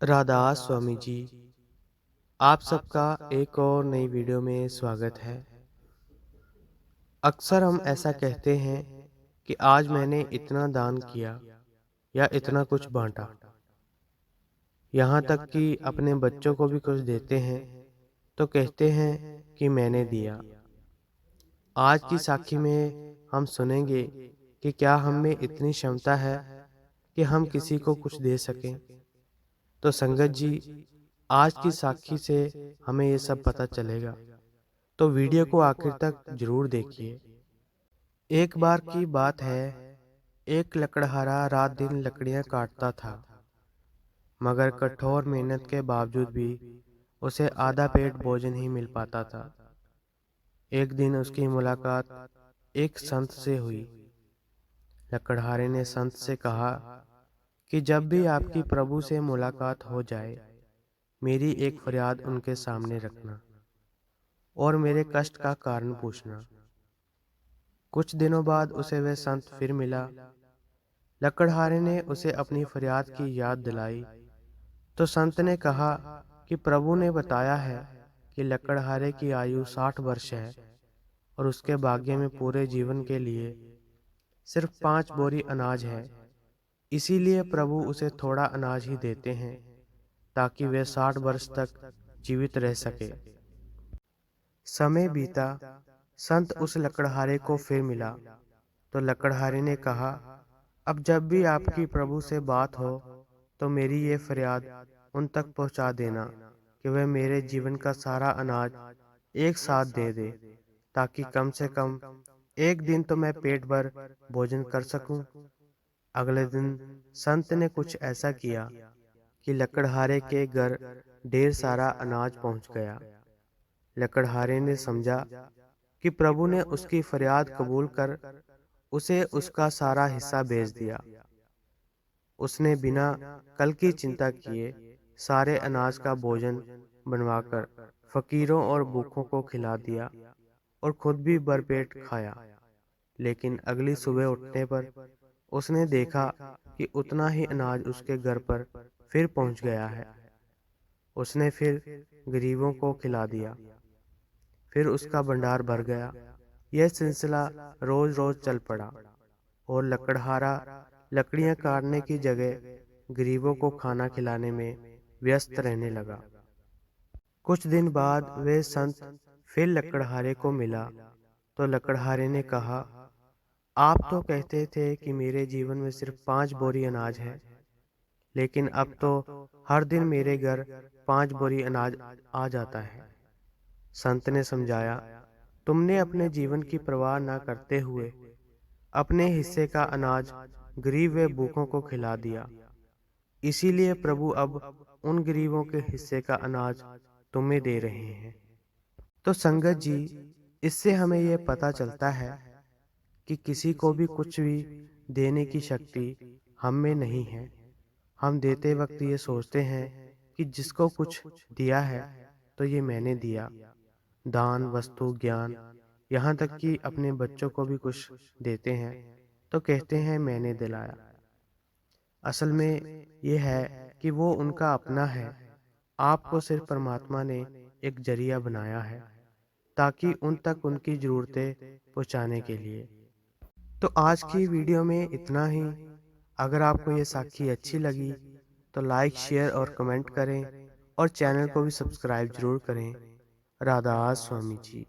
राधा स्वामी जी, आप सबका एक और नई वीडियो में स्वागत है। अक्सर हम ऐसा कहते हैं कि आज मैंने इतना दान किया या इतना कुछ बांटा, यहाँ तक कि अपने बच्चों को भी कुछ देते हैं तो कहते हैं कि मैंने दिया। आज की साखी में हम सुनेंगे कि क्या हम में इतनी क्षमता है कि हम किसी को कुछ दे सकें। तो संगत जी, आज की साखी से हमें ये सब पता चलेगा, तो वीडियो को आखिर तक जरूर देखिए। एक बार की बात है, एक लकड़हारा रात दिन लकड़ियां काटता था, मगर कठोर मेहनत के बावजूद भी उसे आधा पेट भोजन ही मिल पाता था। एक दिन उसकी मुलाकात एक संत से हुई। लकड़हारे ने संत से कहा कि जब भी आपकी प्रभु से मुलाकात हो जाए, मेरी एक फरियाद उनके सामने रखना और मेरे कष्ट का कारण पूछना। कुछ दिनों बाद उसे वह संत फिर मिला। लकड़हारे ने उसे अपनी फरियाद की याद दिलाई तो संत ने कहा कि प्रभु ने बताया है कि लकड़हारे की आयु 60 वर्ष है और उसके भाग्य में पूरे जीवन के लिए सिर्फ 5 बोरी अनाज है। इसीलिए प्रभु उसे थोड़ा अनाज ही देते हैं ताकि वह 60 वर्ष तक जीवित रह सके। समय बीता, संत उस लकड़हारे को फिर मिला तो लकड़हारे ने कहा, अब जब भी आपकी प्रभु से बात हो तो मेरी ये फरियाद उन तक पहुंचा देना कि वह मेरे जीवन का सारा अनाज एक साथ दे दे, ताकि कम से कम एक दिन तो मैं पेट भर भोजन कर सकूं। अगले दिन संत ने कुछ ऐसा किया कि लकड़हारे के घर ढेर सारा अनाज पहुंच गया। लकड़हारे ने समझा कि प्रभु ने उसकी फरियाद कबूल कर उसे उसका सारा हिस्सा भेज दिया। उसने बिना कल की चिंता किए सारे अनाज का भोजन बनवाकर फकीरों और भूखों को खिला दिया और खुद भी भरपेट खाया। लेकिन अगली सुबह उठने पर उसने देखा कि उतना ही अनाज उसके घर पर फिर पहुंच गया है। उसने फिर गरीबों को खिला दिया, फिर उसका भंडार भर गया। यह सिलसिला रोज रोज चल पड़ा और लकड़हारा लकड़ियां काटने की जगह गरीबों को खाना खिलाने में व्यस्त रहने लगा। कुछ दिन बाद वे संत फिर लकड़हारे को मिला तो लकड़हारे ने कहा, आप तो कहते थे कि मेरे जीवन में सिर्फ 5 बोरी अनाज है, लेकिन अब तो हर दिन मेरे घर 5 बोरी अनाज आ जाता है। संत ने समझाया, तुमने अपने जीवन की परवाह न करते हुए अपने हिस्से का अनाज गरीब व भूखों को खिला दिया। इसीलिए प्रभु अब उन गरीबों के हिस्से का अनाज तुम्हें दे रहे हैं। तो संगत जी, इससे हमें यह पता चलता है कि किसी को भी कुछ भी देने की शक्ति हम में नहीं है। हम देते वक्त ये सोचते हैं कि जिसको कुछ दिया है तो ये मैंने दिया। दान, वस्तु, ज्ञान, यहाँ तक कि अपने बच्चों को भी कुछ देते हैं तो कहते हैं मैंने दिलाया। असल में ये है कि वो उनका अपना है। आपको सिर्फ परमात्मा ने एक जरिया बनाया है ताकि उन तक उनकी ज़रूरतें पहुंचाने के लिए। तो आज की वीडियो में इतना ही। अगर आपको ये साखी अच्छी लगी तो लाइक, शेयर और कमेंट करें और चैनल को भी सब्सक्राइब जरूर करें। राधा स्वामी जी।